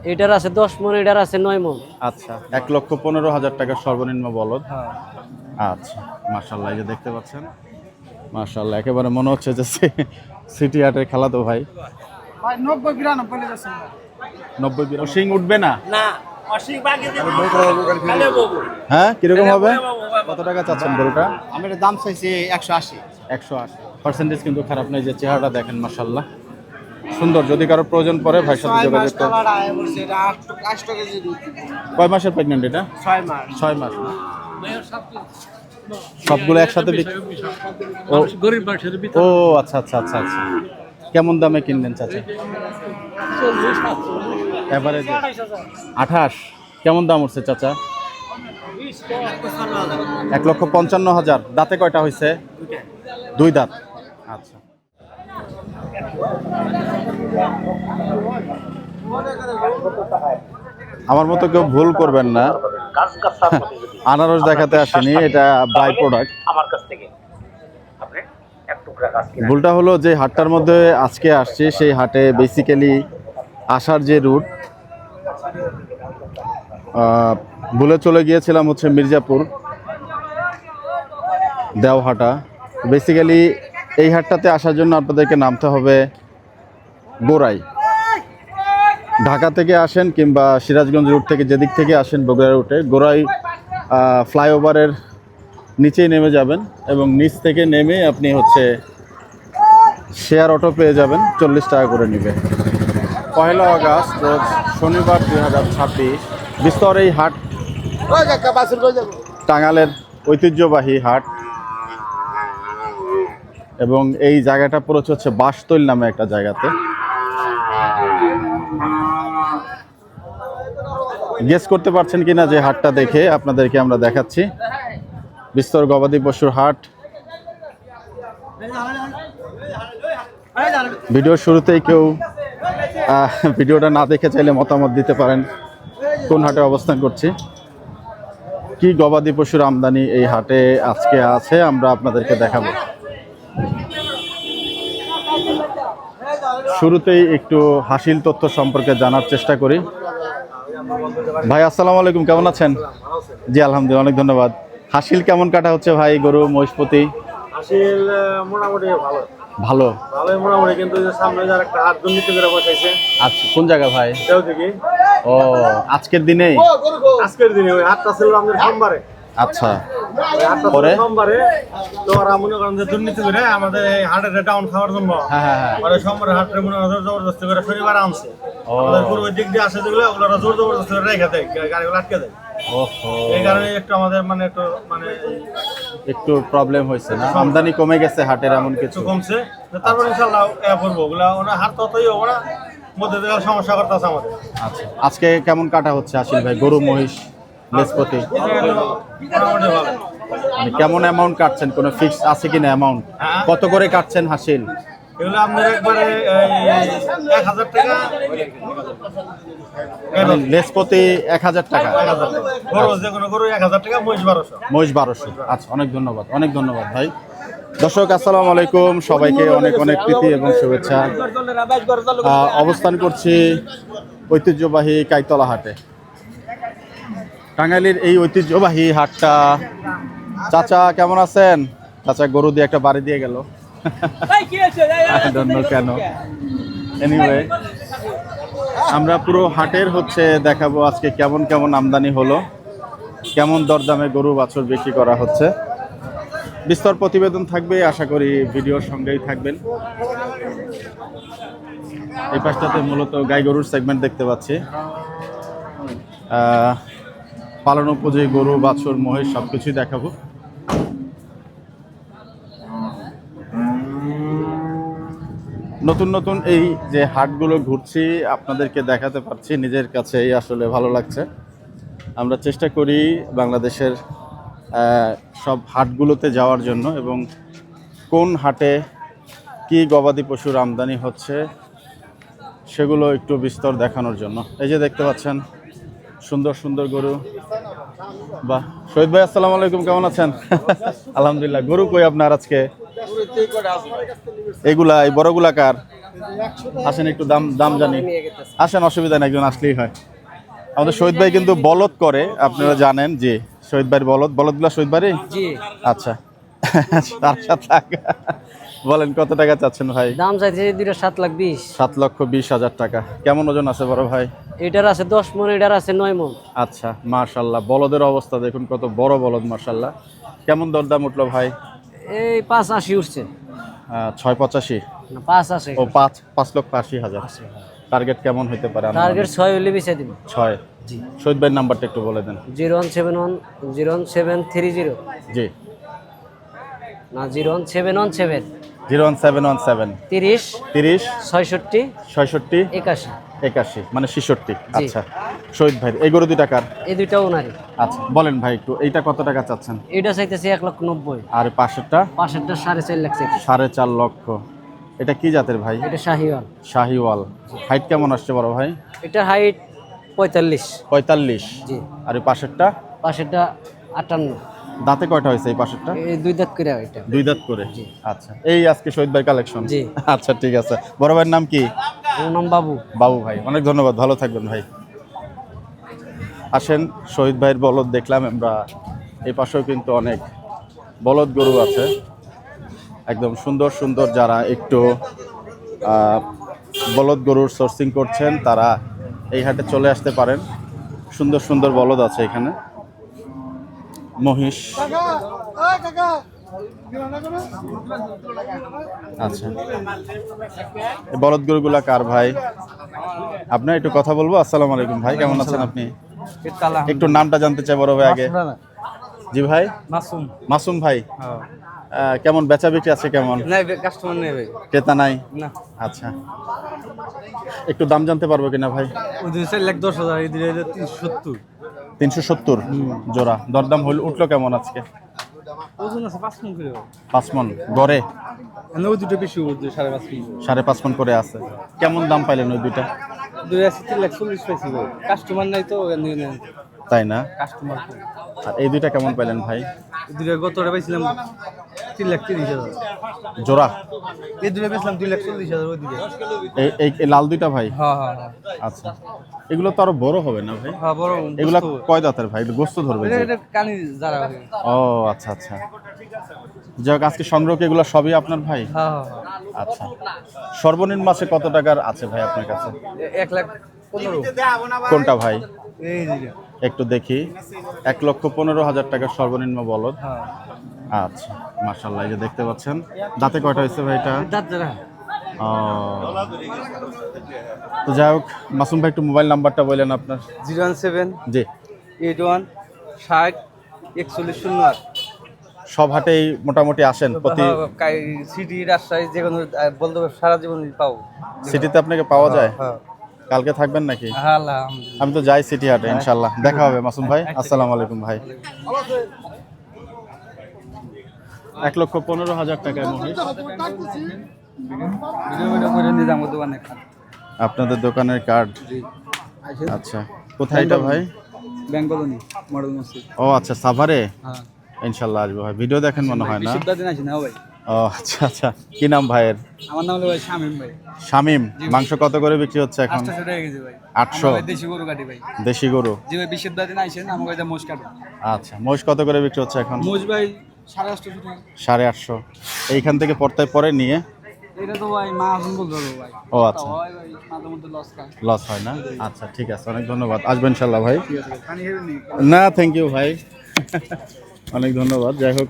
এটার আছে 10 মণ, এটার আছে 9 মণ। আচ্ছা, 1,15,000 টাকা সর্বনিম্ন বলদ। আচ্ছা, মাশাআল্লাহ, এই যে দেখতে পাচ্ছেন, মাশাআল্লাহ, একেবারে মনে হচ্ছে যে সিটি হাটের খেলাতো ভাই। 90-92 শিং উঠবে না? হ্যাঁ, কিরকম হবে? কত টাকা চাচ্ছেন গরুটা? আমি এর দাম চাইছি 180। 180 পার্সেন্টেজ কিন্তু খারাপ নয়। যে চেহারাটা দেখেন, মাশাআল্লাহ সুন্দর। যদি কারো প্রয়োজন পড়ে ভাইয়ের সাথে যোগাযোগ করুন। কয় মাসের প্রেগন্যান্ট এটা? 6 মাস। 6 মাস। সবগুলো একসাথে ও আচ্ছা আচ্ছা আচ্ছা আচ্ছা। কেমন দামে কিনলেন চাচা? এভারেজ 28। কেমন দাম উঠছে চাচা? 1,55,000। দাঁতে কয়টা হয়েছে? 2 দাঁত। আচ্ছা, আমার মতো কেউ ভুল করবেন না, আনারস দেখাতে আসেনি, এটা বাই প্রোডাক্ট। ভুলটা হলো যে হাটটার মধ্যে আজকে আসছে, সেই হাটে বেসিক্যালি আসার যে রুট, ভুলে চলে গিয়েছিলাম হচ্ছে মির্জাপুর দেওহাটা। বেসিক্যালি এই হাটটাতে আসার জন্য আপনাদেরকে নামতে হবে গোরাই। ঢাকা থেকে আসেন কিংবা সিরাজগঞ্জ রুট থেকে, যেদিক থেকে আসেন বগুড়া রুটে, গোরাই ফ্লাইওভারের নিচেই নেমে যাবেন এবং নিচ থেকে নেমে আপনি হচ্ছে শেয়ার অটো পেয়ে যাবেন, 40 টাকা করে নেবে। 1 আগস্ট রোজ শনিবার 2026 বিস্তর এই হাট টাঙ্গালের ঐতিহ্যবাহী হাট এবং এই জায়গাটা পুরো হচ্ছে বাসতৈল নামে একটা জায়গাতে। গেস করতে পারছেন কিনা যে হাটটা দেখে আপনাদেরকে আমরা দেখাচ্ছি। বিস্তর গবাদি পশুর হাট। ভিডিওর শুরুতেই কেউ ভিডিওটা না দেখে চাইলে মতামত দিতে পারেন কোন হাটে অবস্থান করছি, কি গবাদি পশুর আমদানি এই হাটে আজকে আছে, আমরা আপনাদেরকে দেখাবো। শুরুতেই একটু হাসিল তথ্য সম্পর্কে জানার চেষ্টা করি। ভাই আসসালামু আলাইকুম, কেমন আছেন? জি আলহামদুলিল্লাহ, অনেক ধন্যবাদ। হাসিল কেমন কাটা হচ্ছে ভাই, গরু মহিষপতি? হাসিল মোটামুটি ভালো ভালো ভালোই মোটামুটি, কিন্তু সামনে যার একটা হাট দুর্নীতি করে বসাইছে। আচ্ছা, কোন জায়গা ভাই? সেও থেকে ও আজকের দিনেই? আজকের দিনে ওই হাটটা ছিল আমাদের সোমবারে। আচ্ছা, ওই হাটটা ছিল পরে? সোমবারে, তো ওরা মনে করেন যে দুর্নীতি করে আমাদের এই হাটের ডাউন খাওয়ার জন্য হ্যাঁ হ্যাঁ হ্যাঁ। ওরা সোমবারে হাটের মনে হয় জবরদস্তি করে শনিবার আনছে। ও। আমাদের পূর্ব দিক দিয়ে আসে যেগুলো, ওগুলো ওরা জোর জবরদস্তি করে রেখে দেয়, গাড়িগুলো আটকে দেয়। ওহো, এই কারণে একটু আমাদের মানে একটু মানে একটু প্রবলেম হয়েছে না? আমদানি কমে গেছে হাটের এমন একটু কিছু? কমছে, তারপর ইনশাল্লাহ করবো ওগুলা, ওরা হাট ততই হবো না, মধ্যে থেকে সমস্যা করতেছে আমাদের। আচ্ছা, আজকে কেমন কাটা হচ্ছে আসিল ভাই, গরু মহিষ লেসপতি? মোটামুটি ভালো। মানে কেমন অ্যামাউন্ট কাটছেন, কোনো ফিক্স আছে কিনা অ্যামাউন্ট? হ্যাঁ। কত করে কাটছেন হাসিল? এগুলো আপনার একবারে 1,000 টাকা, মানে লেসপতি 1,000 টাকা, গরু যে কোনো গরু 1,000 টাকা, মহিষ 1200। মহিষ 1200। আচ্ছা, অনেক ধন্যবাদ, অনেক ধন্যবাদ ভাই। দর্শক আসসালামু আলাইকুম, সবাইকে অনেক অনেক প্রীতি এবং শুভেচ্ছা। অবস্থান করছি ঐতিহ্যবাহী কাইতলা হাটে। টাঙ্গাইলের এই ঐতিহ্যবাহী হাটটা। চাচা কেমন আছেন? চাচা গরু দিয়ে একটা বাড়ি দিয়ে গেল, কেন? এনিওয়ে, আমরা পুরো হাটের হচ্ছে দেখাবো আজকে কেমন কেমন আমদানি হলো, কেমন দরদামে গরু বাছুর বিক্রি করা হচ্ছে। বিস্তর প্রতিবেদন থাকবে, আশা করি ভিডিওর সঙ্গেই থাকবেন। এই পাশটাতে মূলত গাই গরুর সেগমেন্ট দেখতে পাচ্ছি। পালন উপযোগী গরু বাছুর মহিষ সবকিছুই দেখাবো। নতুন নতুন এই যে হাটগুলো ঘুরছি, আপনাদেরকে দেখাতে পারছি, নিজের কাছেই আসলে ভালো লাগছে। আমরা চেষ্টা করি বাংলাদেশের সব হাটগুলোতে যাওয়ার জন্য এবং কোন হাটে কি গবাদি পশুর আমদানি হচ্ছে সেগুলো একটু বিস্তর দেখানোর জন্য। এই যে দেখতে পাচ্ছেন সুন্দর সুন্দর গরু। বাহ, শহীদ ভাই আসসালামু আলাইকুম, কেমন আছেন? আলহামদুলিল্লাহ। গরু কই আপনার আজকে? এগুলা এই বড়গুলা কার? আসেন একটু দাম দাম জানি। আসেন, অসুবিধা নেই, একজন আসলেই হয়। আমাদের শহীদ ভাই কিন্তু বলদ করে, আপনারা জানেন যে শহীদ ভাইয়ের বলদগুলো শহীদ ভাই। জি। আচ্ছা 7.5 লাখ। বলেন কত টাকা চাচ্ছেন ভাই? দাম চাইছে দুইটা 7,20,000। 7,20,000 টাকা। কেমন ওজন আছে বড় ভাই? এটার আছে 10 মন, এটার আছে 9 মন। আচ্ছা, মাশাল্লাহ, বলদের অবস্থা দেখুন, কত বড় বলদ, মাশাল্লাহ। কেমন দরদাম উঠলো ভাই? এই 5,80 উঠছে 6,85। না, 5,80। ও 5,80,000। টার্গেট কেমন হইতে পারে? টার্গেট 6 হইলে বেচে দিব। 6। জি। শহীদ ভাইয়ের নাম্বারটা একটু বলে দেন। 017101730। জি। না, 01717 01717 30 30 66 66 81। 81 মানে 66। আচ্ছা, শহীদ ভাই এই গরু 2 টাকার। এই দুইটা ওনারই। আচ্ছা, বলেন ভাই একটু, এইটা কত টাকা চাচ্ছেন? এটা চাইতেছে 1,90,000। আর পাশেরটা? পাশেরটা 4.5 লাখ চাইতেছে। 4.5 লক্ষ। এটা কি জাতের ভাই? এটা শাহিওয়াল। শাহিওয়াল। হাইট কেমন আসছে বড় ভাই? এটা হাইট 45। 45। জি। আর এই পাশেরটা? পাশেরটা 58। দাঁতে কয়টা হয়েছে এই পাশেরটা? এই 2 দাঁত করে এটা। 2 দাঁত করে। জি। আচ্ছা, এই আজকে শহীদ ভাই কালেকশন। জি। আচ্ছা, ঠিক আছে। বড় ভাইয়ের নাম কি? ওর নাম বাবু। বাবু ভাই, অনেক ধন্যবাদ, ভালো থাকবেন ভাই। আসেন, শহীদ ভাইয়ের বলদ দেখলাম আমরা, এই পাশেও কিন্তু অনেক বলদ গরু আছে, একদম সুন্দর সুন্দর। যারা একটু বলদ গরুর সোর্সিং করছেন তারা এই হাটে চলে আসতে পারেন। সুন্দর সুন্দর বলদ আছে এখানে, মহিষ। আচ্ছা, এই বলদ গরুগুলা কার ভাই? আপনার একটু কথা বলবো। আসসালামু আলাইকুম ভাই, কেমন আছেন আপনি? একটু নামটা জানতে চাই বড় ভাই আগে। জি ভাই। মাসুম। মাসুম ভাই, কেমন বেচা বিক্রি আছে? কেমন? নাই, কাস্টমার নেই ভাই। ক্রেতা নাই? না। আচ্ছা, একটু দাম জানতে পারবো কিনা ভাই? ওই 4,10,000, এই 370। 370 জোড়া। দরদাম হইল উঠলো কেমন আজকে? ওজন আছে 5 মণ করে। 5 মণ গড়ে? না, ওই দুটো বেশি, ওই 5.5 মণ। 5.5 মণ করে আছে। কেমন দাম পাইলেন ওই দুইটা? 3,40,000 পাইছি ভাই। কাস্টমার নাই তো, তাই না? কাস্টমার। আর এই দুইটা কেমন পাইলেন ভাই? এই দুটো গতটা পাইছিলাম 3,30,000 জোড়া? এই দুটো বেচলাম 2,40,000 ওই দুটো। এই লাল দুইটা ভাই? হ্যাঁ হ্যাঁ হ্যাঁ। আচ্ছা, এগুলো তো আরো বড় হবে না ভাই? হ্যাঁ, বড়। এগুলা কয় দাঁতের ভাই? একটু গোস্ত ধরবে যে? এটা কানি যারা। ও আচ্ছা আচ্ছা, যাক, আজকে সংগ্রহ কি এগুলো সবই আপনার ভাই? হ্যাঁ হ্যাঁ। আচ্ছা, সর্বনিম্ন মাসে কত টাকার আছে ভাই আপনার কাছে? 1,15,000। কোনটা ভাই? এই যে। একটু দেখি। 1,15,000 টাকার সর্বনিম্ন বলদ। হ্যাঁ। আচ্ছা, মাশাআল্লাহ, এই যে দেখতে পাচ্ছেন। দাঁতে কয়টা হয়েছে ভাই এটা? দাঁত যারা। ও, তো যাই হোক, মাসুম ভাই একটু মোবাইল নাম্বারটা বললেন আপনার। 017 জি। 81 60 4108। সব হাটেই মোটামুটি আসেন প্রতি? সিটি, রাজশাহী, যে কোনো বলতে সারা জীবন পাও। সিটিতে আপনাকে পাওয়া যায়? হ্যাঁ। কালকে থাকবেন নাকি? হ্যাঁ, আলহামদুলিল্লাহ। আমি তো যাই সিটি হাটে, ইনশাল্লাহ দেখা হবে মাসুম ভাই। আসসালামু আলাইকুম ভাই। 1,15,000 টাকায় মহিষ আপনাদের দোকানের কার্ড। আচ্ছা, কোথায় এটা ভাই? বেঙ্গলনি মডেল মসজিদ। ও আচ্ছা, সাভারে। হ্যাঁ। ইনশাল্লাহ আসবো ভাই। ভিডিও দেখেন মনে হয় না? বিশুদ্ধ দিন আছে না ভাই? ও আচ্ছা আচ্ছা, কি নাম ভাইয়ের? আমার নাম হলো ভাই শামিম ভাই। শামিম। মাংস কত করে বিক্রি হচ্ছে এখন? 800 টাকা কেজি ভাই। 800? আমরা দেশি গরু কাটি ভাই। দেশি গরু? জি ভাই, বিশুদ্ধ দিন আইছেন, আমাকে এটা মোষ কাটো। আচ্ছা, মহিষ কত করে বিক্রি হচ্ছে এখন? মোষ ভাই 850 টাকা। 850? এইখান থেকে পড়তায় পরে নিয়ে? এটা তো ভাই মা আসুন বলতে পারবো ভাই। ও আচ্ছা, হয় ভাই, মাঝে মধ্যে লস খায়। লস হয় না? আচ্ছা, ঠিক আছে, অনেক ধন্যবাদ। আসবেন ইনশাল্লাহ ভাই। পানি হেরুনি। না, থ্যাংক ইউ ভাই। অনেক ধন্যবাদ। যাই হোক,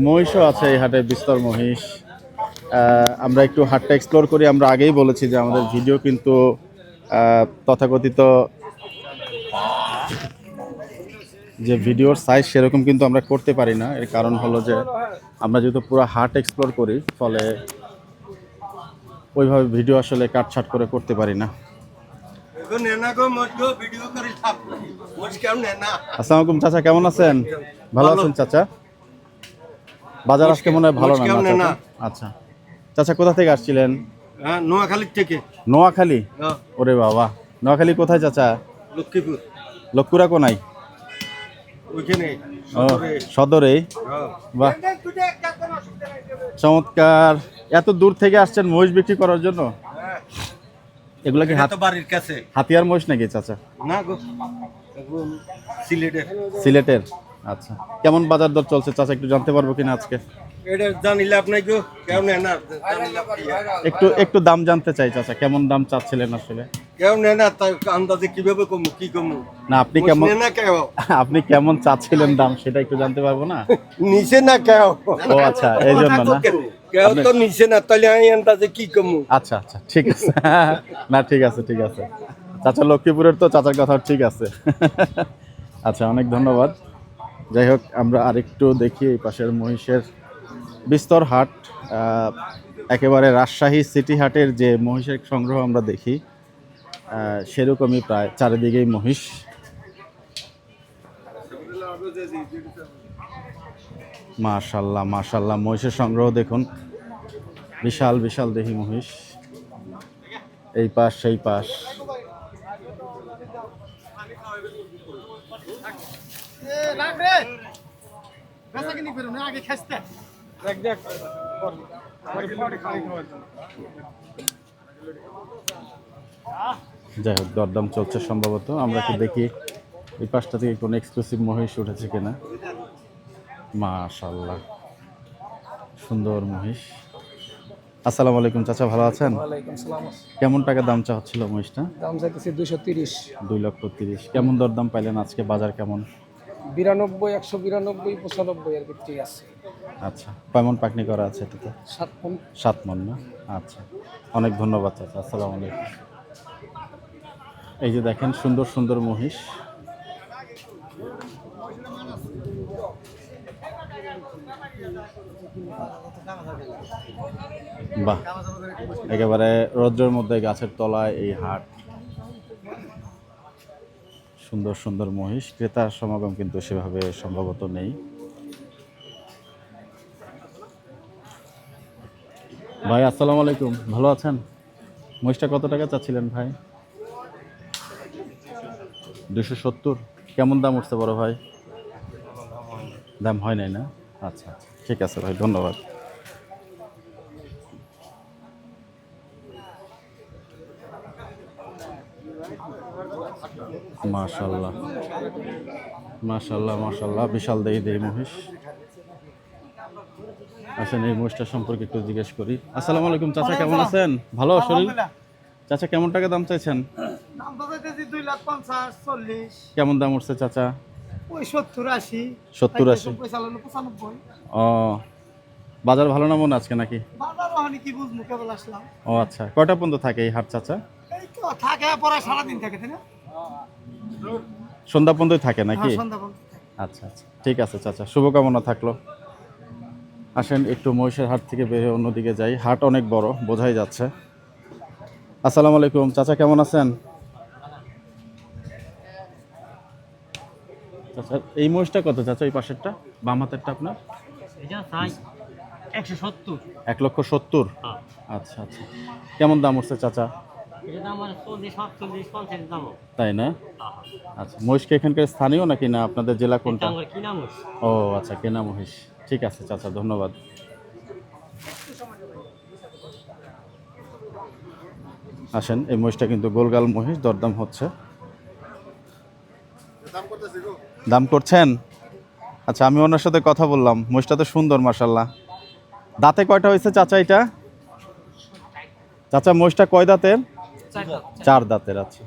মহিষও আছে এই হাটে, বিস্তর মহিষ। আমরা একটু হাটটা এক্সপ্লোর করি। আমরা আগেই বলেছি যে আমাদের ভিডিও কিন্তু তথাকথিত যে ভিডিওর সাইজ সেরকম কিন্তু আমরা করতে পারি না। এর কারণ হলো যে আমরা যেহেতু পুরো হাট এক্সপ্লোর করি, ফলে ওইভাবে ভিডিও আসলে কাটছাট করে করতে পারি না। আসসালামু আলাইকুম চাচা, কেমন আছেন? ভালো আছেন চাচা? বাজার আজকে মনে হয় ভালো না চাচা? আচ্ছা চাচা, কোথা থেকে আসছিলেন? নোয়াখালী থেকে। নোয়াখালী? ওরে বাবা, নোয়াখালী কোথায় চাচা? লক্ষ্মীপুর। লক্ষ্মীপুরা কোনাই? ওইখানে সদরে? বাহ, চমৎকার। এত দূর থেকে আসছেন মহিষ বিক্রি করার জন্য? এগুলা কি এটা তো বাড়ির কাছে হাতিয়ার মহিষ নাকি চাচা? না গো এগুলো সিলেটের। সিলেটের। আচ্ছা, কেমন বাজার দর চলছে চাচা একটু জানতে পারবো কিনা আজকে? এটা জানিলে আপনাকে গো কেউ নেয় না, জানিলে একটু একটু দাম জানতে চাই চাচা, কেমন দাম চাচ্ছিলেন আসলে? কেউ নেয় না, তাই আন্দাজে কিভাবে কমু কি কমু? না আপনি কেমন নেয় না কেউ, আপনি কেমন চাচ্ছিলেন দাম সেটা একটু জানতে পারবো না? নিচে না কেউ। ও আচ্ছা, এই জন্য না? কেউ তো নিচে না, তাহলে আমি আন্দাজে কি কমু? আচ্ছা আচ্ছা, ঠিক আছে। না ঠিক আছে ঠিক আছে, চাচা লক্ষ্মীপুরের তো, চাচার কথা ঠিক আছে। আচ্ছা, অনেক ধন্যবাদ। যাই হোক, আমরা আরেকটু দেখি এই পাশের মহিষের বিস্তর হাট। একেবারে রাজশাহী সিটি হাটের যে মহিষের সংগ্রহ আমরা দেখি, সেরকমই প্রায় চারিদিকেই মহিষ। মাশাল্লাহ মাশাল্লাহ, মহিষের সংগ্রহ দেখুন, বিশাল বিশাল দেখি মহিষ, এই পাশ সেই পাশ। যাই হোক, দরদাম চলছে সম্ভবত। আমরা একটু দেখি এই পাশটা থেকে কোনো এক্সক্লুসিভ মহিষ উঠেছে কিনা। মাশাল্লাহ, সুন্দর মহিষ। আসসালামু আলাইকুম চাচা, ভালো আছেন? ওয়ালাইকুম সালাম। কেমন টাকা দাম চা হচ্ছিল মহিষটা? দাম চাইতেছি 230। 2,30,000। কেমন দরদাম পাইলেন আজকে? বাজার কেমন? 92, 192, 95 এর ভিতরে আছে। আচ্ছা, কেমন পাকনি করা আছে এটাতে? 7 মণ। 7 মণ না? আচ্ছা, অনেক ধন্যবাদ চাচা। আসসালামু আলাইকুম। এই যে দেখেন সুন্দর সুন্দর মহিষ। বাহ, একেবারে রৌদ্রের মধ্যে গাছের তলায় এই হাট, সুন্দর সুন্দর মহিষ। ক্রেতার সমাগম কিন্তু সেভাবে সম্ভবত নেই। ভাই আসসালামু আলাইকুম, ভালো আছেন? মহিষটা কত টাকা চাচ্ছিলেন ভাই? 270। কেমন দাম উঠছে বড় ভাই? দাম হয় নাই না? আচ্ছা আচ্ছা, ঠিক আছে ভাই, ধন্যবাদ। মাশাল্লাহ মাশাল্লাহ মাশাল্লাহ, বিশাল দেহি দেহি মহিষ। আসেন এই মহিষটা সম্পর্কে একটু জিজ্ঞেস করি। আসসালামু আলাইকুম চাচা, কেমন আছেন? ভালো শরীর? চাচা কেমন টাকা দাম চাইছেন? দাম তো চাইতেছি 2,50,000, 40, কেমন দাম উঠছে চাচা? ওই 70, 80, 70-80। 95। ও, বাজার ভালো না মনে আজকে নাকি? বাজার ওখানে কি বুঝবো, কেবল আসলাম। ও আচ্ছা, কয়টা পর্যন্ত থাকে এই হাট চাচা? এই তো থাকে পরে সারাদিন থাকে, তাই না? সন্ধ্যা পর্যন্তই থাকে নাকি? হ্যাঁ, সন্ধ্যা পর্যন্ত। আচ্ছা আচ্ছা, ঠিক আছে চাচা, শুভকামনা থাকলো। আসেন একটু মহিষের হাট থেকে বেরিয়ে অন্যদিকে যাই। হাট অনেক বড়, বোঝাই যাচ্ছে। আসসালামু আলাইকুম চাচা, কেমন আছেন? চাচা এই মহিষটা কত চাচা, এই পাশেরটা বাম হাতেরটা আপনার? এটা চাই 170। 1,70,000। হ্যাঁ, আচ্ছা আচ্ছা, কেমন দাম উঠছে চাচা? এটা দাম মানে 40, 47, 50 দাম। তাই না? আচ্ছা, মহিষকে এখানকার স্থানীয় নাকি না আপনাদের জেলা কোনটা? আমরা কি নাম? ও আচ্ছা, কেনা মহিষ। ঠিক আছে চাচা, ধন্যবাদ। আসেন, এই মহিষটা কিন্তু গোলগাল মহিষ, দরদাম হচ্ছে। দাম করছেন? আচ্ছা, আমি ওনার সাথে কথা বললাম। মহিষটা তো সুন্দর মাশাল্লাহ। দাঁতে কয়টা হয়েছে চাচা এটা? চাচা মহিষটা কয় দাঁতের? 4 দাঁতের। আছে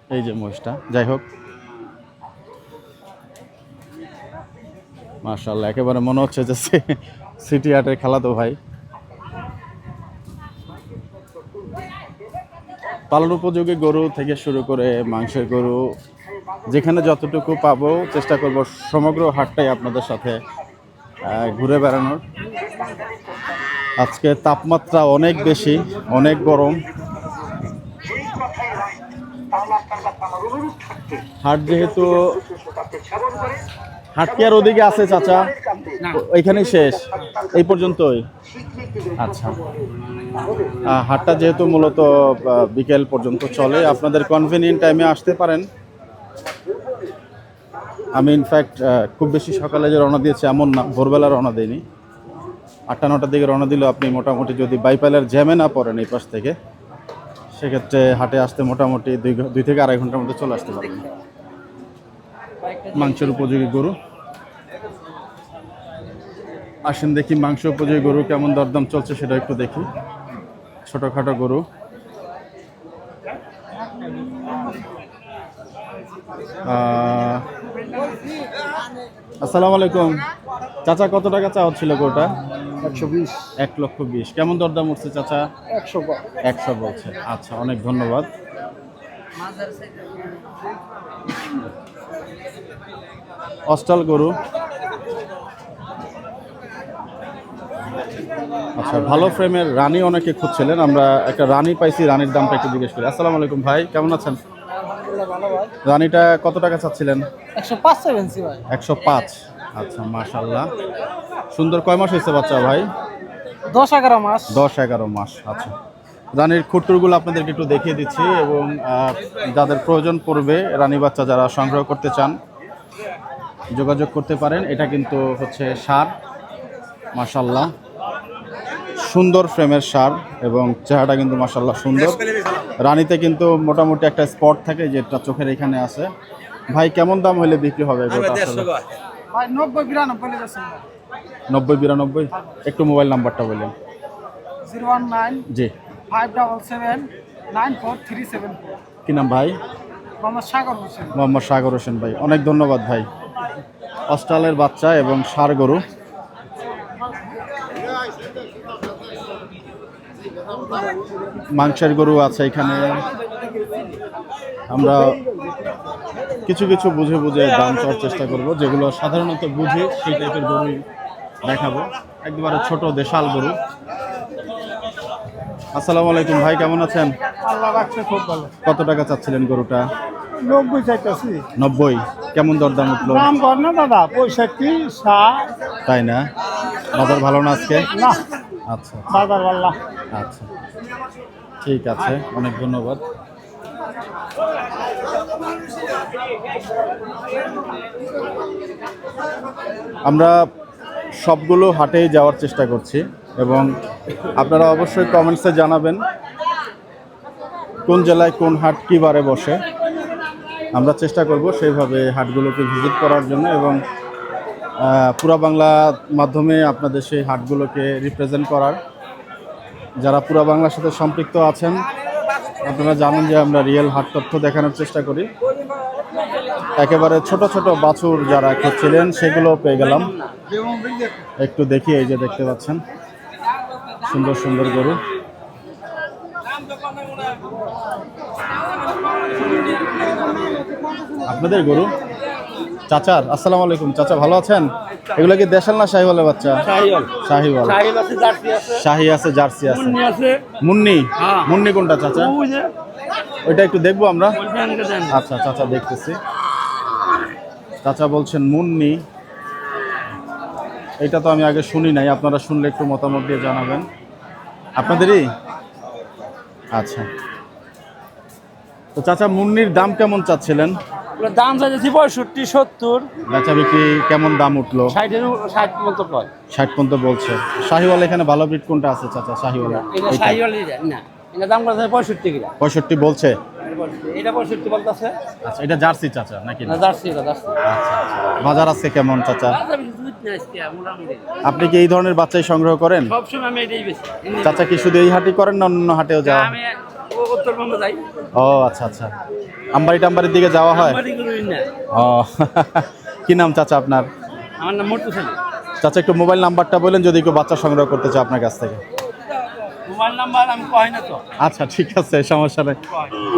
এই যে মহিষটা। যাই হোক, মাশাআল্লাহ, একেবারে মনে হচ্ছে যে সিটি হাটের খেলাতো ভাই। পালন উপযোগী গরু থেকে শুরু করে মাংসের গরু, যেখানে যতটুকু পাবো চেষ্টা করব সমগ্র হাটটাই আপনাদের সাথে ঘুরে বেড়ানোর। আজকে তাপমাত্রা অনেক বেশি, অনেক গরম। হাট যেহেতু, হাট কি আর ওদিকে আছে চাচা? ওইখানেই শেষ, এই পর্যন্তই? আচ্ছা, হাটটা যেহেতু মূলত বিকেল পর্যন্ত চলে, আপনাদের কনভেনিয়েন্ট টাইমে আসতে পারেন। আমি ইনফ্যাক্ট খুব বেশি সকালে যে রওনা দিয়েছি এমন না, ভোরবেলা রওনা দিইনি। 8টা 9টার দিকে রওনা দিলেও আপনি মোটামুটি যদি বাইপাইলের জ্যামে না পড়েন এই পাশ থেকে, সেক্ষেত্রে হাটে আসতে মোটামুটি 2 থেকে 2.5 ঘন্টার মধ্যে চলে আসতে পারবেন। মাংসের উপযোগী গরু। আসেন দেখি মাংস উপযোগী গরু কেমন দরদাম চলছে সেটা একটু দেখি। ছোটখাটো গরু। আসসালামু আলাইকুম চাচা, কত টাকা চাওয়া ছিল গরুটা? 120 1,20,000। কেমন দরদাম উঠছে চাচা? 100 বলছে। আচ্ছা, অনেক ধন্যবাদ। অস্টাল গরু। আচ্ছা, ভালো ফ্রেমের রানী অনেকে খুঁজছিলেন, আমরা একটা রানী পাইছি, রানীর দামটা একটু জিজ্ঞেস করি। আসসালামু আলাইকুম ভাই, কেমন আছেন? রানীটা কত টাকা চাচ্ছিলেন? 105 সেভেন্সি ভাই। 105। আচ্ছা, মাশাআল্লাহ, সুন্দর। কয় মাস হয়েছে বাচ্চা ভাই? 10-11 মাস। 10-11 মাস। আচ্ছা, রানীর খুঁটুরগুলো আপনাদেরকে একটু দেখিয়ে দিচ্ছি, এবং যাদের প্রয়োজন পড়বে রানী বাচ্চা যারা সংগ্রহ করতে চান যোগাযোগ করতে পারেন। এটা কিন্তু হচ্ছে ষাঁড়, মাশাআল্লাহ সুন্দর ফ্রেমের ষাঁড়, এবং চেহারাটা কিন্তু মাশাআল্লাহ সুন্দর। রানীতে কিন্তু মোটামুটি একটা স্পট থাকে যেটা চোখের এখানে আছে। ভাই কেমন দাম হলে বিক্রি হবে গরুটা আসলে? ভাই 90-92 যাচ্ছে। 90-92। একটু মোবাইল নাম্বারটা বললেন। 019 জি। 577 94374। কি নাম ভাই? মোহাম্মদ সাগর হোসেন। মোহাম্মদ সাগর হোসেন ভাই, অনেক ধন্যবাদ ভাই। অস্ট্রালের বাচ্চা এবং ষাঁড় গরু। মাংসের গরু আছে এখানে। আমরা কিছু কিছু বুঝে বুঝে দাম চাওয়ার চেষ্টা করব, যেগুলো সাধারণত বুঝি সেই টাইপের গরুই দেখাবো। একবারে ছোট দেশাল গরু। আসসালামু আলাইকুম ভাই, কেমন আছেন? আল্লাহ রাখছে খুব ভালো। কত টাকা চাচ্ছিলেন গরুটা? 90 চাইতেছি। 90। কেমন দরদাম উঠলো? দাম কর না দাদা, 65 60। তাই না? বাজার ভালো না আজকে? না, আচ্ছা বাজার আল্লাহ। আচ্ছা, ঠিক আছে, অনেক ধন্যবাদ। আমরা সবগুলো হাটেই যাওয়ার চেষ্টা করছি, এবং আপনারা অবশ্যই কমেন্টসে জানাবেন কোন জেলায় কোন হাট কী বারে বসে। আমরা চেষ্টা করব সেইভাবে হাটগুলোকে ভিজিট করার জন্য, এবং পুরা বাংলা মাধ্যমে আপনাদের সেই হাটগুলোকে রিপ্রেজেন্ট করার। যারা পুরা বাংলার সাথে সম্পৃক্ত আছেন আপনারা জানেন যে আমরা রিয়েল হাট তথ্য দেখানোর চেষ্টা করি। একেবারে ছোট ছোট বাছুর যারা খুঁজছিলেন সেগুলো পেয়ে গেলাম। একটু দেখি, এই যে দেখতে পাচ্ছেন সুন্দর সুন্দর গরু। আপনাদের গরু চাচার? আসসালামু আলাইকুম চাচা, ভালো আছেন? এগুলো কি দেশাল না শাহিওয়ালের বাচ্চা? শাহিওয়াল। শাহি আছে, জার্সি আছে। মুন্নি? মুন্নি কোনটা চাচা? ওইটা একটু দেখবো আমরা। আচ্ছা চাচা, দেখতেছি। চাচা বলছেন মুন্নি। এটা তো আমি আগে শুনি নাই, আপনারা শুনলে একটু মতামত দিয়ে জানাবেন। আপনাদেরই? আচ্ছা, তো চাচা মুন্নির দাম কেমন চাচ্ছিলেন? দাম চাইছি 65 70। বেচা বিক্রি কেমন দাম উঠলো? 60 মতো কয়। 60 পর্যন্ত বলছে। শাহিওয়াল এখানে ভালো ব্রিড কোনটা আছে চাচা? শাহিওয়াল এটা শাহিওয়ালি না, এটা দাম কত? 65 কিলো। 65 বলছে। এটা 65 বলতাছে। আচ্ছা, এটা জার্সি চাচা নাকি? না, জার্সি, এটা জার্সি। আচ্ছা, বাজার আছে কেমন চাচা? বাজার বেশি দুধ না আজকে মোটামুটি। আপনি কি এই ধরনের বাচ্চাই সংগ্রহ করেন? সব সময় আমি এটাই বেশি। চাচা কি শুধু এই হাটই করেন না অন্য হাটেও যাওয়া? আমি উত্তরবঙ্গ যাই। ও আচ্ছা আচ্ছা, আমবাড়ি টামবাড়ির দিকে যাওয়া হয়? আমারই গরুই না। ও কি নাম চাচা আপনার? আমার নাম মর্তু সেন। চাচা একটু মোবাইল নাম্বারটা বলেন যদি কেউ বাচ্চা সংগ্রহ করতে চায় আপনার কাছ থেকে। মোবাইল নাম্বার আমি কই না তো। আচ্ছা ঠিক আছে, সমস্যা নেই।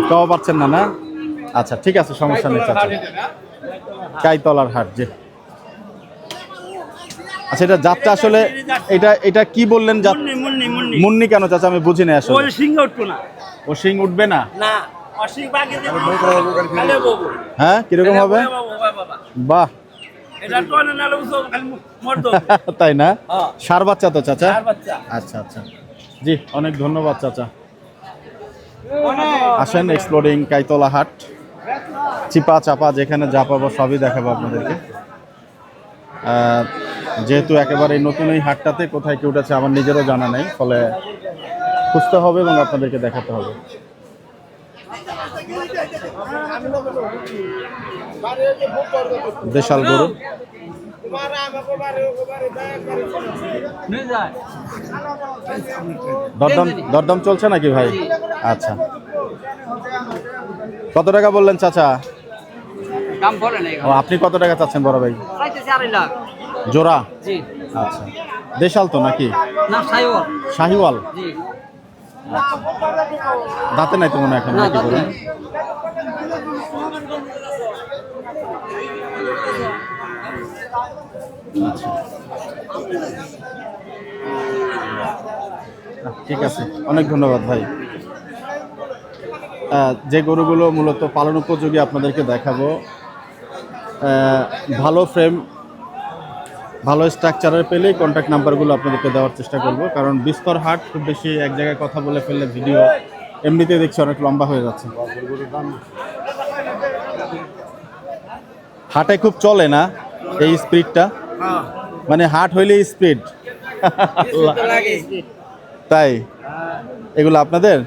কও পারছেন না না? আচ্ছা ঠিক আছে, সমস্যা নেই চাচা। কাইতলার হাট, জি। আচ্ছা, এটা জাতটা আসলে এটা কি বললেন? জাত মুন্নি কেন চাচা? আমি বুঝি না আসলে। ওই সিং উঠতো না। ও শিং উঠবে না? না, অসিং বাকি দিয়ে খালি বাবু। হ্যাঁ, কিরকম হবে? বাহ, এটা তো না নালে উসো খালি মর্দ। তাই না? হ্যাঁ। ষাঁড় বাচ্চা তো চাচা? আর বাচ্চা। আচ্ছা আচ্ছা, জি, অনেক ধন্যবাদ চাচা। আসেন এক্সপ্লোরিং কাইতলা হাট। চিপা চাপা যেখানে যা পাবো সবই দেখাবো আপনাদেরকে। যেহেতু একেবারে নতুন এই হাটটাতে কোথায় কি উঠেছে আমার নিজেরও জানা নেই, ফলে খুঁজতে হবে এবং আপনাদেরকে দেখাতে হবে। দেশাল গরু দরদাম চলছে নাকি ভাই? আচ্ছা, কত টাকা বললেন চাচা? দাম বলে নাই ও, আপনি কত টাকা চাচ্ছেন বড় ভাই? চাইতেছি 2.5 লাখ। জোড়া? জি। আচ্ছা, দেশাল তো নাকি? না সাইওয়াল। শাহিওয়াল? জি। দাঁতে নাই তো মনে হয় এখন না, নাকি দাঁতে বলুন? নাই। ঠিক আছে, অনেক ধন্যবাদ ভাই। যে গরুগুলো মূলত পালন উপযোগী আপনাদেরকে দেখাবো, ভালো ফ্রেম ভালো স্ট্রাকচারের পেলেই কন্ট্যাক্ট নাম্বারগুলো আপনাদেরকে দেওয়ার চেষ্টা করব, কারণ বিস্তর হাট খুব বেশি এক জায়গায় কথা বলে ফেললে ভিডিও এমনিতে দেখছি অনেক লম্বা হয়ে যাচ্ছে। হাটে খুব চলে না এই স্পিডটা, মানে হাট হইলেই স্পিড। তাই এগুলো আপনাদের?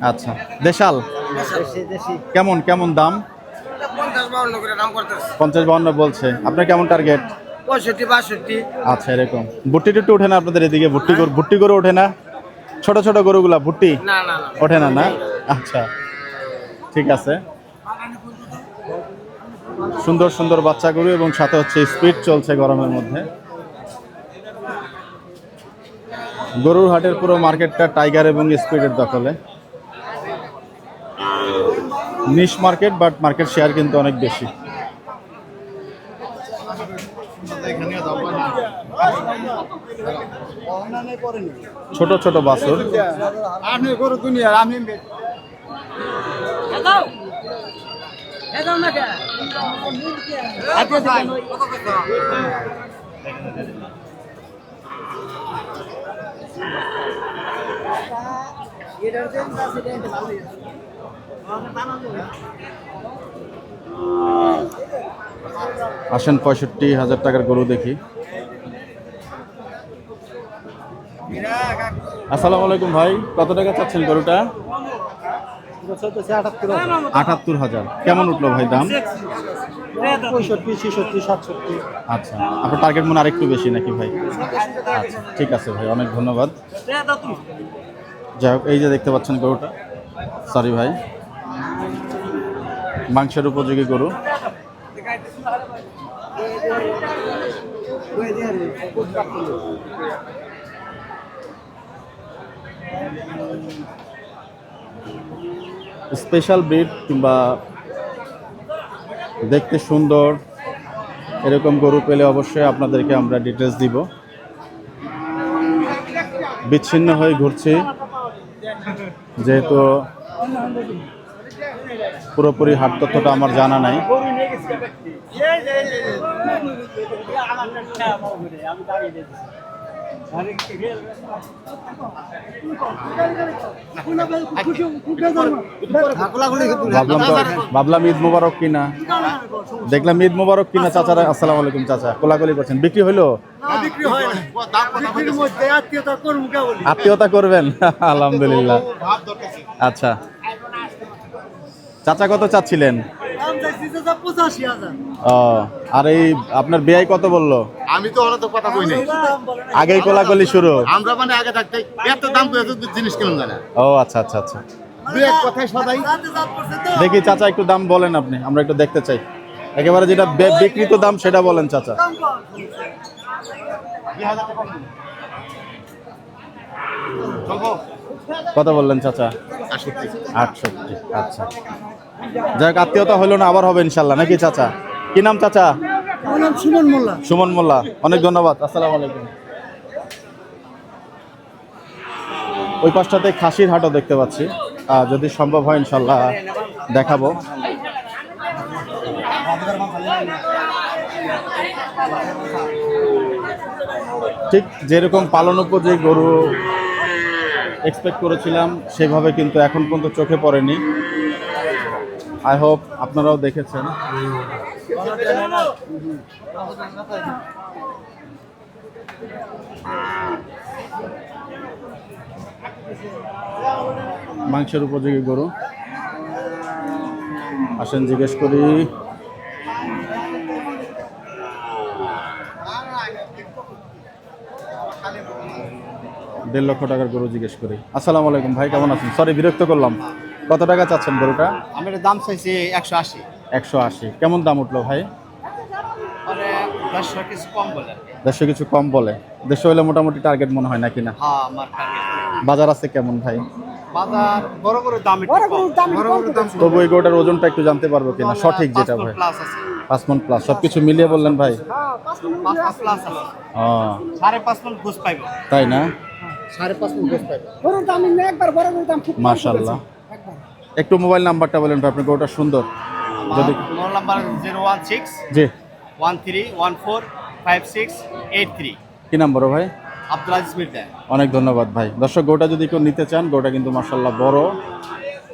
আচ্ছা, দেশাল কেমন কেমন দাম? 50-52 করে দাম করতেছে। 50-52 বলছে। আপনার কেমন টার্গেট? 65-62। আচ্ছা, এরকম ভুট্টি টুট্টি ওঠে না আপনাদের এদিকে? ভুট্টি গরু ওঠে না? ছোট ছোট গরুগুলা ভুট্টি না না না ওঠে না? না, আচ্ছা ঠিক আছে। সুন্দর সুন্দর বাচ্চা গরু এবং সাথে হচ্ছে স্পিড চলছে গরমের মধ্যে। গরুর হাটের পুরো মার্কেটটা টাইগার এবং স্পিডের দখলে। নিশ মার্কেট, বাট মার্কেট শেয়ার কিন্তু অনেক বেশি। ছোট ছোট বাছুর। আসেন 65,000 টাকার গরু দেখি। আসসালামু আলাইকুম ভাই, কত টাকা চাচ্ছেন গরুটা? 78,000। কেমন উঠলো ভাই দাম? 65, 66, 67। আচ্ছা, আপনার টার্গেট মনে আরেকটু বেশি নাকি ভাই? আচ্ছা ঠিক আছে ভাই, অনেক ধন্যবাদ। যাই হোক, এই যে দেখতে পাচ্ছেন গরুটা, সরি ভাই, মাংসের উপযোগী গরু। স্পেশাল ব্রিড কিংবা দেখতে সুন্দর এরকম গরু পেলে অবশ্যই আপনাদেরকে আমরা ডিটেলস দিব। বিচ্ছিন্ন হয়ে ঘুরছি যেহেতু পুরোপুরি হাট তথ্যটা আমার জানা নাই। ভাবলাম ঈদ মুবারক কিনা, দেখলাম ঈদ মুবারক কিনা। চাচারা আসসালামু আলাইকুম। চাচা কোলাকুলি করছেন, বিক্রি হইলো? আত্মীয়তা করবেন? আলহামদুলিল্লাহ। আচ্ছা, চাচা কত চাচ্ছিলেন? ও, আর এই আপনার বেয়াই কত বললো? আমি তো অনেক কথা কই নাই, আগেই কোলাকুলি শুরু। আমরা মানে আগে থাকতে এত দাম করে এত জিনিস কিনুন জানা। ও আচ্ছা আচ্ছা আচ্ছা, দুই এক কথায় সদাই দেখি চাচা একটু দাম বলেন আপনি, আমরা একটু দেখতে চাই। একেবারে যেটা বিক্রিত দাম সেটা বলেন চাচা। কত বললেন চাচা? 68। আচ্ছা, যাক, আত্মীয়তা হইলো না, আবার হবে ইনশাল্লাহ নাকি চাচা? কি নাম চাচা? সুমন মোল্লা। সুমন মোল্লা, অনেক ধন্যবাদ। আসসালামু আলাইকুম। ওই পাশটাতে খাসির হাটও দেখতে পাচ্ছি, যদি সম্ভব হয় ইনশাল্লাহ দেখাবো। ঠিক যেরকম পালন উপযোগী গরু এক্সপেক্ট করেছিলাম সেভাবে কিন্তু এখন পর্যন্ত চোখে পড়েনি। আই হোপ আপনারাও দেখেছেন। মাংসের উপযোগী গরু। আসেন জিজ্ঞেস করি। 1.5 লক্ষ টাকার গরু জিজ্ঞেস করি। আসসালামু আলাইকুম ভাই, কেমন আছেন? সরি বিরক্ত করলাম। কত টাকা চাচ্ছেন গরুটা? আমি এর দাম চাইছি 180। 180। কেমন দাম উঠলো ভাই? মানে 100 কিছু কম বলে। 150 কিছু কম বলে। 150 হলে মোটামুটি টার্গেট মনে হয় নাকি না? হ্যাঁ, আমার টার্গেট। বাজার আছে কেমন ভাই? বাজার বড় দাম একটু কম। বড় দাম তবু এই গরুটার ওজনটা একটু জানতে পারবো কিনা, সঠিক যেটা ভাই? প্লাস আছে। 5 মণ প্লাস সবকিছু মিলিয়ে বললেন ভাই? 5 প্লাস আছে। ও 5.5 মণ গোস পাইবো। তাই না? 5.5 মণ গোস পাইবো। মাশাআল্লাহ। একটু মোবাইল নাম্বারটা বলেন ভাই, আপনার গরুটা সুন্দর। যদি মোবাইল নাম্বার 016 জি 13145683। কি নাম্বার ভাই? আব্দুল আজিজ মির্জা। অনেক ধন্যবাদ ভাই। দর্শক গরুটা যদি কেউ নিতে চান, গরুটা কিন্তু মাশাআল্লাহ বড়।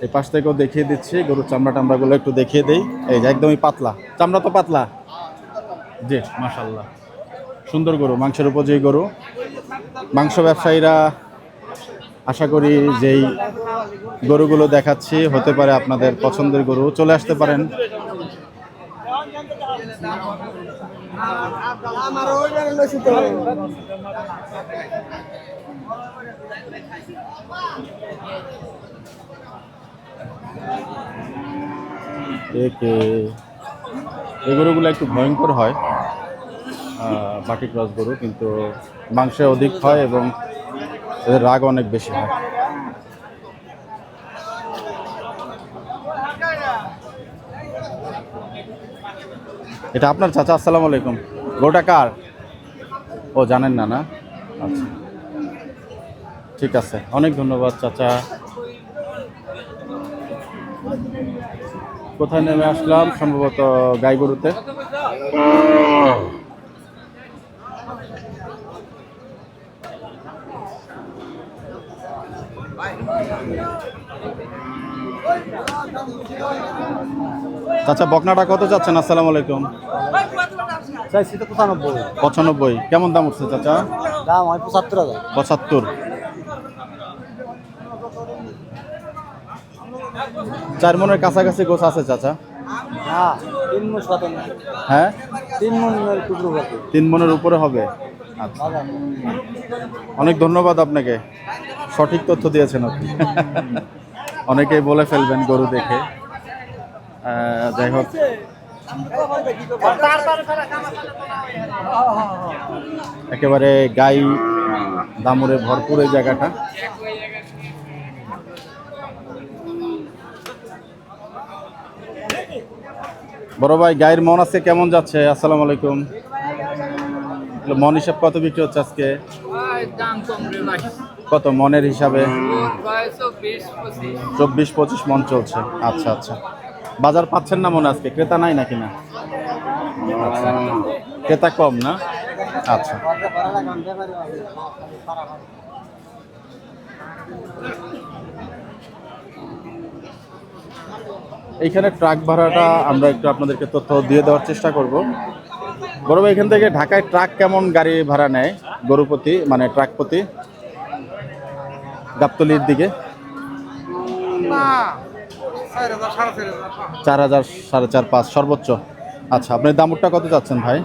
এই পাশ থেকেও দেখিয়ে দিচ্ছি, গরুর চামড়া টামড়াগুলো একটু দেখিয়ে দেই। এই যে একদমই পাতলা, চামড়া তো পাতলা। জি মাশাআল্লাহ, সুন্দর গরু, মাংসের উপযোগী গরু। মাংস ব্যবসায়ীরা আশা করি যেই গরুগুলো দেখাচ্ছি হতে পারে আপনাদের পছন্দের গরু। চলে আসতে পারেন। এই গরুগুলো একটু ভয়ঙ্কর হয়, বাটি ক্রস গরু, কিন্তু মাংসে অধিক হয় এবং এদের রাগ অনেক বেশি হয়। এটা আপনার চাচা? আসসালামু আলাইকুম। গরুটা কার? ও জানেন না? না, আচ্ছা ঠিক আছে, অনেক ধন্যবাদ চাচা। কোথায় নেমে আসলাম? সম্ভবত গাই গরুতে। চাচা বকনাটা কত চাচ্ছেন? আসসালামু আলাইকুম। চাইছি তো 95। 95। কেমন দাম উঠছে চাচা? দাম হয় 75,000। 75। 4 মনের কাছাকাছি গোছ আছে চাচা? না, 3 মণ 7। হ্যাঁ 3 মণের টুকরো হবে। 3 মনের উপরে হবে। আচ্ছা, অনেক ধন্যবাদ আপনাকে, সঠিক তথ্য দিয়েছেন আপনি। অনেকেই বলে ফেলবেন গরু দেখে। যাই হোক, একেবারে গাই দামুরে ভরপুর এই জায়গাটা। বড় ভাই, গায়ের মন আছে কেমন যাচ্ছে? আসসালামু আলাইকুম। মন হিসাব কত বিক্রি হচ্ছে আজকে? কত মনের হিসাবে? 24-25 মন চলছে। আচ্ছা আচ্ছা, বাজার পাচ্ছেন না মনে আজকে? ক্রেতা নাই নাকি? না, আচ্ছা, ক্রেতা কম না? আচ্ছা, এইখানে ট্রাক ভাড়াটা আমরা একটু আপনাদেরকে তথ্য দিয়ে দেওয়ার চেষ্টা করব। বড় ভাই, এখান থেকে ঢাকায় ট্রাক কেমন গাড়ি ভাড়া নেয় গরু প্রতি, মানে ট্রাক প্রতি? গাবতলির দিকে 4,000, 4,500 সর্বোচ্চ। আচ্ছা, আপনি দামটা কত চাচ্ছেন ভাই?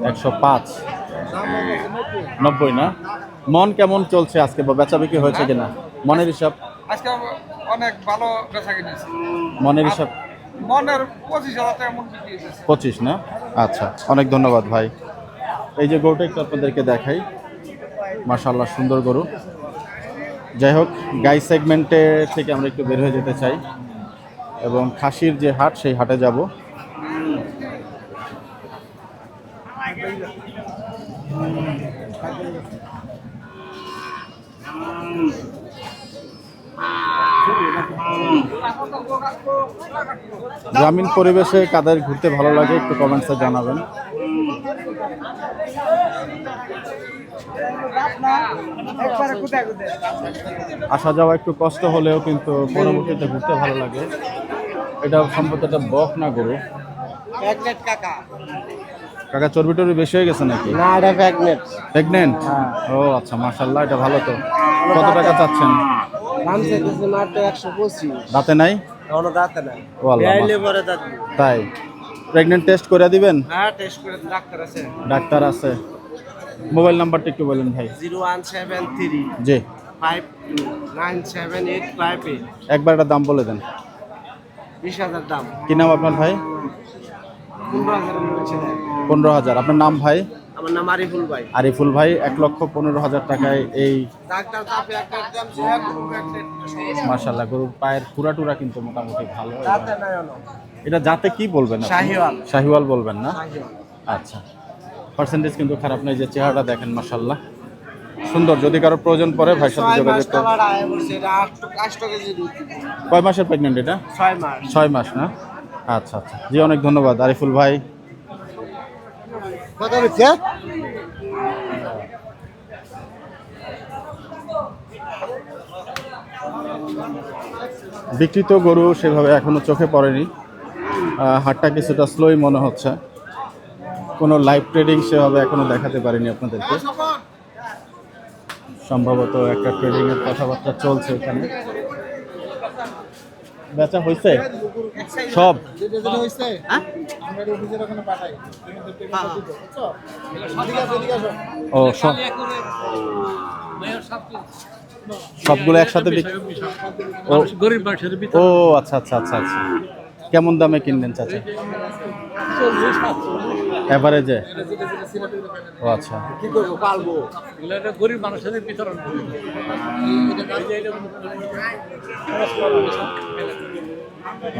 105। 90 না? মন কেমন চলছে আজকে, বা বেচা বিক্রি হয়েছে কিনা? মনের হিসাব আজকে অনেক ভালো বেচা কিনেছি। মনের হিসাব মনের 25,000 টাকা মন বিক্রি হয়েছে। 25 না? আচ্ছা, অনেক ধন্যবাদ ভাই। এই যে গরুটা একটু আপনাদেরকে দেখাই, মাশাআল্লাহ সুন্দর গরু। যাই হোক, গাই সেগমেন্টে থেকে আমরা একটু বের হয়ে যেতে চাই এবং খাসির যে হাট, সেই হাটে যাব। গ্রামীণ পরিবেশে কাদের ঘুরতে ভালো লাগে একটু কমেন্টসে জানাবেন। আসা যাওয়া একটু কষ্ট হলেও কিন্তু পরবর্তীতে ঘুরতে ভালো লাগে। এটা সম্ভবত একটা বক না গরু। কাকা চর্বি টর্বি বেশি হয়ে গেছে নাকি? না এটা প্রেগনেন্ট। প্রেগনেন্ট? ও আচ্ছা, মাশাআল্লাহ, এটা ভালো তো। কত টাকা চাচ্ছেন? দাম চাইতেছে মাত্র 125। দাঁতে নাই? এখনো দাঁতে নাই। ও আল্লাহ, বেয়াইলে পরে দাঁত। তাই প্রেগনেন্ট টেস্ট করে দিবেন? হ্যাঁ টেস্ট করে ডাক্তার আছে। ডাক্তার আছে। মোবাইল নাম্বারটা একটু বলেন ভাই। 0173 জি, 597858। একবার একটা দাম বলে দেন। 20,000 দাম। কি নাম আপনার ভাই? 15,000 বলছে। 15,000। আপনার নাম ভাই? আমার নাম আরিফুল ভাই। আরিফুল ভাই 1,15,000 টাকায় এই ডাক্তার তাপে একটা দাম ছিল মাশাআল্লাহ গরুর পায়ের খুরাটুরা কিন্তু মোটামুটি ভালো। দাঁতে নাই এখনো। এটা জাতে কি বলবেন আপনি? শাহিওয়াল। শাহিওয়াল বলবেন না? শাহিওয়াল। আচ্ছা, পার্সেন্টেজ কিন্তু খারাপ নয়। যে চেহারাটা দেখেন মাশাআল্লাহ সুন্দর। যদি কারো প্রয়োজন পড়ে ভাইয়ের সাথে 6 মাস যোগাযোগ করুন। কালার আয় বলছে এটা 8 কেজি দুধ। কয় মাসের প্রেগনেন্ট এটা? 6 মাস। 6 মাস না? আচ্ছা আচ্ছা, জি অনেক ধন্যবাদ আরিফুল ভাই। কত হচ্ছে? বিক্রিত গরু সেভাবে এখনো চোখে পড়েনি। হাটটা কিছুটা স্লোই মনে হচ্ছে। কোনো লাইভ ট্রেডিং সেভাবে এখনো দেখাতে পারিনি আপনাদেরকে। সম্ভবত একটা ট্রেডিং এর কথাবার্তা চলছে এখানে। বেচা হয়েছে সব? ও সব সবগুলো একসাথে ও গরিব মানুষের ও আচ্ছা আচ্ছা আচ্ছা আচ্ছা। কেমন দামে কিনলেন চাচা? এভারেজে? ও আচ্ছা, কি করব পালবো। গরিব মানুষের বিতরণ করি।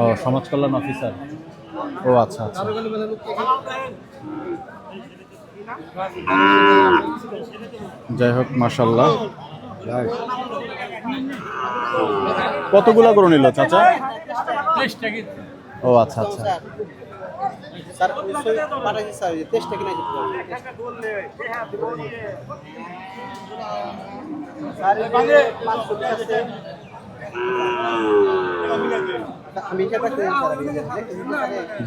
ও সমাজ কল্যাণ অফিসার। ও আচ্ছা আচ্ছা। যাই হোক মাশাআল্লাহ। কতগুলা গরু নিল চাচা? ও আচ্ছা আচ্ছা। স্যার পাঠাইছি স্যার টেস্টটা কিনা দিতে স্যার এখানে 500 আছে। আমি এটা করতে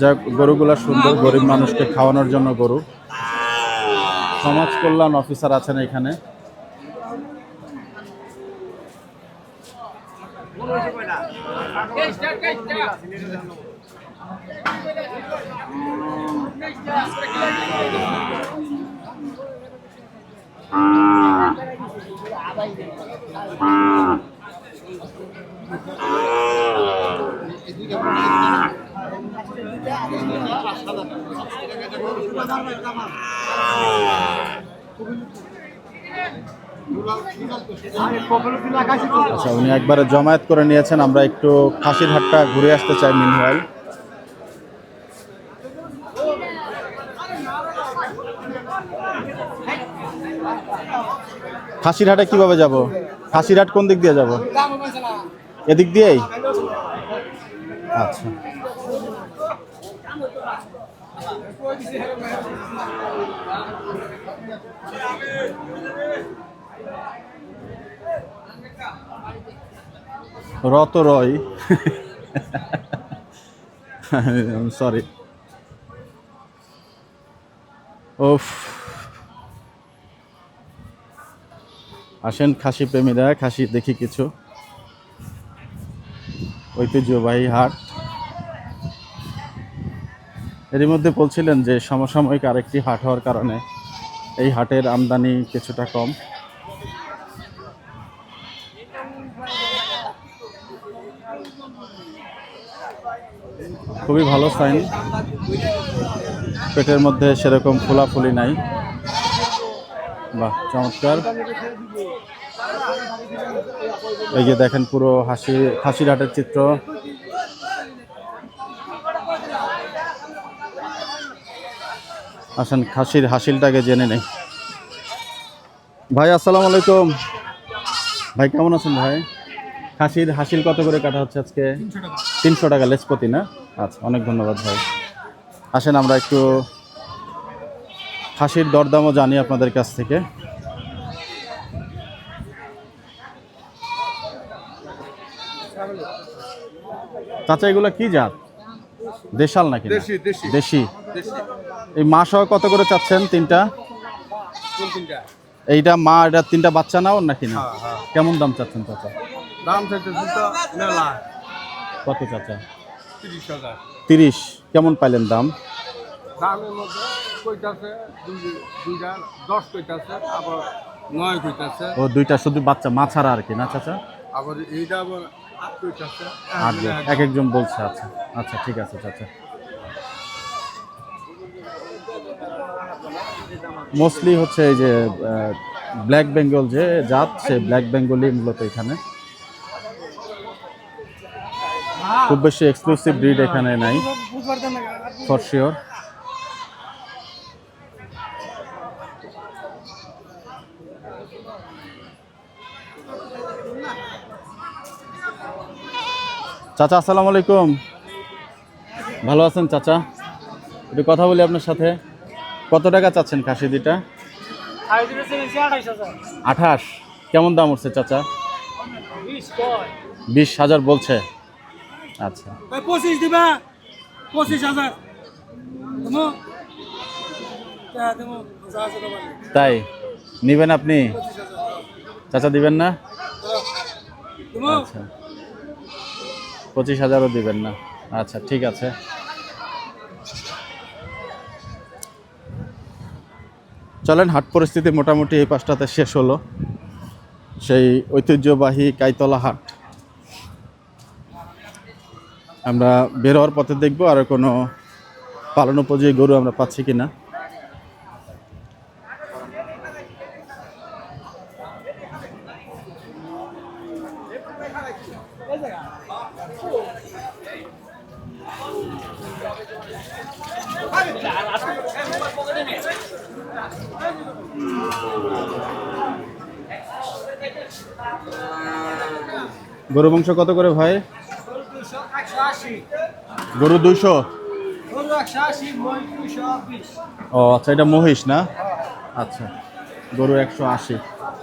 যাক, গরুগুলা সুন্দর, গরিব মানুষকে খাওয়ানোর জন্য গরু। সমাজ কল্যাণ অফিসার আছেন এখানে। আচ্ছা, উনি একবারে জমায়েত করে নিয়েছেন। আমরা একটু খাসির হাটটা ঘুরে আসতে চাই মিনওয়াইল। খাসির হাটে কিভাবে যাব? খাসির হাট কোন দিক দিয়ে যাব? এদিক দিয়েই? আচ্ছা, রত রয় সরি। ওফ, আসেন খাসি প্রেমীরা, খাসি দেখি কিছু। ঐতিহ্যবাহী হাট। এরই মধ্যে বলছিলেন যে সমসাময়িক আরেকটি হাট হওয়ার কারণে এই হাটের আমদানি কিছুটা কম। খুবই ভালো সাইন। পেটের মধ্যে সেরকম ফোলাফুলি নাই। বাহ, চমৎকার। এই যে দেখেন পুরো খাসির হাটের চিত্র। আসেন খাসির হাসিলটাকে জেনে নেই। ভাই আসসালামু আলাইকুম। ভাই কেমন আছেন ভাই? খাসির হাসিল কত করে কাটা হচ্ছে আজকে? 300 টাকা লেজপতি না? আচ্ছা, অনেক ধন্যবাদ ভাই। আসেন আমরা একটু খাসির দরদামও জানি আপনাদের কাছ থেকে। চাচা এগুলা কি জাত? দেশাল নাকি না? দেশি, দেশি। দেশি। দেশি। এই মা সহ কত করে চাচ্ছেন তিনটা? কোন তিনটা? এইটা মা, এটা তিনটা বাচ্চা নাও নাকি না? হ্যাঁ, হ্যাঁ। কেমন দাম চাচ্ছেন চাচা? দাম চাইতেছি তো মেলা কত চাচা? 30,000। 30। কেমন পাইলেন দাম? দামের মধ্যে কইতাছে দুইটা 10 কইতাছে, আবার 9 কইতাছে, ও দুইটা শুধু বাচ্চা, মা ছাড়া আর কি না চাচা? আবার এইটা আবার 8 কইতাছে। আর এক একজন বলছে। আচ্ছা আচ্ছা, ঠিক আছে চাচা। মোস্টলি হচ্ছে এই যে ব্ল্যাক বেঙ্গল যে জাত, সে ব্ল্যাক বেঙ্গলি মূলত এখানে। খুব বেশি এক্সক্লুসিভ ব্রিড এখানে নাই ফর শিওর। চাচা আসসালামু আলাইকুম, ভালো আছেন চাচা? একটু কথা বলি আপনার সাথে। কত টাকা চাচ্ছেন খাসি দুইটা? 28। কেমন দাম উঠছে চাচা? 20,000 বলছে। আচ্ছা 25 দিবা, 25,000 দেবো, দেবো, তাই নিবেন আপনি? চাচা দিবেন না? দেবো। আচ্ছা 25,000ও দিবেন না? আচ্ছা ঠিক আছে। চলেন, হাট পরিস্থিতি মোটামুটি এই পাশটাতে শেষ হলো। সেই ঐতিহ্যবাহী কাইতলা হাট আমরা বের হওয়ার পথে দেখবো আর কোনো পালন উপযোগী গরু আমরা পাচ্ছি কিনা। গরু মাংস কত করে ভাই? গরু 200। ও আচ্ছা, এটা মহিষ না? আচ্ছা, গরু 180।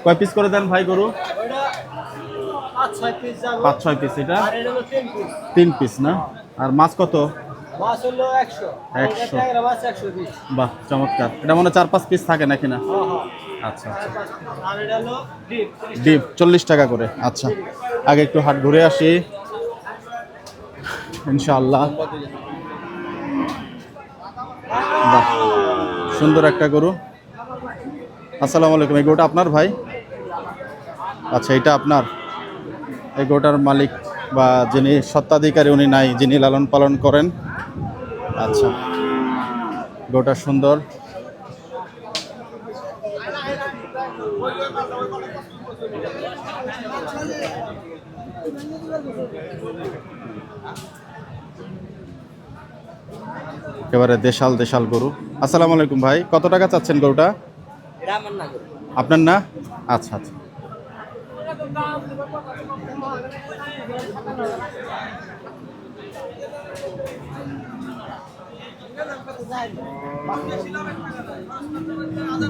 কয় পিস করে দেন ভাই গরু? 5-6 পিস। এটা 3 পিস না? আর মাছ কত? 100। বাহ চমৎকার। এটা মনে 4-5 পিস থাকে নাকি না? আচ্ছা আচ্ছা। ডিপ 40 টাকা করে। আচ্ছা, আগে একটু হাট ঘুরে আসি ইনশাআল্লাহ। বাহ সুন্দর একটা গরু। আসসালামু আলাইকুম। এই গরুটা আপনার ভাই? আচ্ছা, এটা আপনার? এই গরুটার মালিক বা যিনি স্বত্বাধিকারী উনি নাই, যিনি লালন পালন করেন। আচ্ছা, গরুটা সুন্দর। একেবারে দেশাল দেশাল গরু। আসসালামু আলাইকুম ভাই, কত টাকা চাচ্ছেন গরুটা? আপনার না? আচ্ছা আচ্ছা।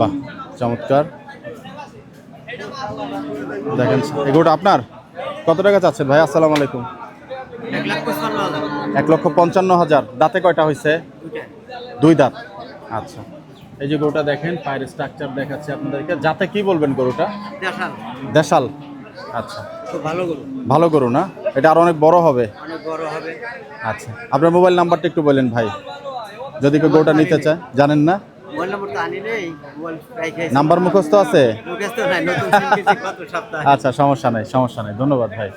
বাহ চমৎকার। দেখেন এই গরুটা আপনার? কত টাকা চাচ্ছেন ভাই? আসসালামু আলাইকুম। 1,55,000। দাঁতে কয়টা হয়েছে? 2 দাঁত। আচ্ছা, এই যে গরুটা দেখেন, পায়ের স্ট্রাকচার দেখাচ্ছে আপনাদেরকে। যাতে কি বলবেন গরুটা? দেশাল। আচ্ছা, ভালো গরু না? এটা আর অনেক বড় হবে? আচ্ছা, আপনার মোবাইল নাম্বারটা একটু বলেন ভাই, যদি কেউ গরুটা নিতে চায়। জানেন না? নাম্বার মুখস্থ আছে? আচ্ছা, সমস্যা নাই সমস্যা নাই, ধন্যবাদ ভাই।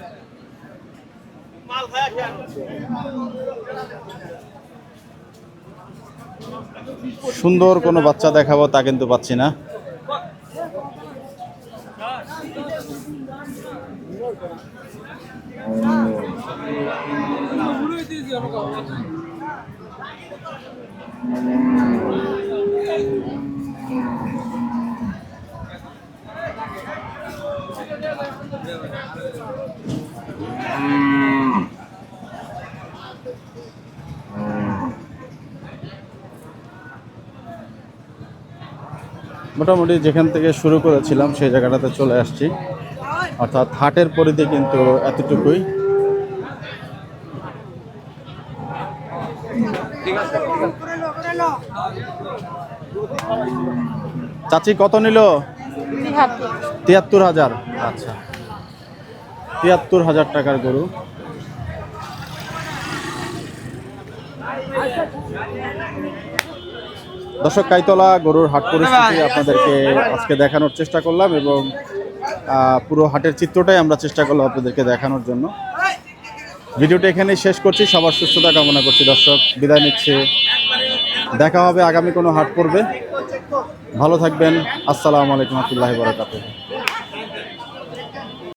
সুন্দর কোনো বাচ্চা দেখাবো তা কিন্তু পাচ্ছি না। মোটামুটি যেখান থেকে শুরু করেছিলাম সেই জায়গাটাতে চলে আসছি, অর্থাৎ হাটের পরিধি কিন্তু এতটুকুই। চাচি কত নিল? ৭৩,০০০। আচ্ছা, ৭৩,০০০ টাকার গরু। দর্শক, কাইতলা গরুর হাট পরিস্থিতি আপনাদেরকে আজকে দেখানোর চেষ্টা করলাম এবং পুরো হাটের চিত্রটাই আমরা চেষ্টা করলাম আপনাদেরকে দেখানোর জন্য। ভিডিওটা এখানেই শেষ করছি। সবার সুস্থতা কামনা করছি। দর্শক, বিদায় নিচ্ছি। দেখা হবে আগামী কোনো হাট পর্বে। ভালো থাকবেন। আসসালামু আলাইকুম ওয়া রাহমাতুল্লাহি ওয়া বারাকাতুহু।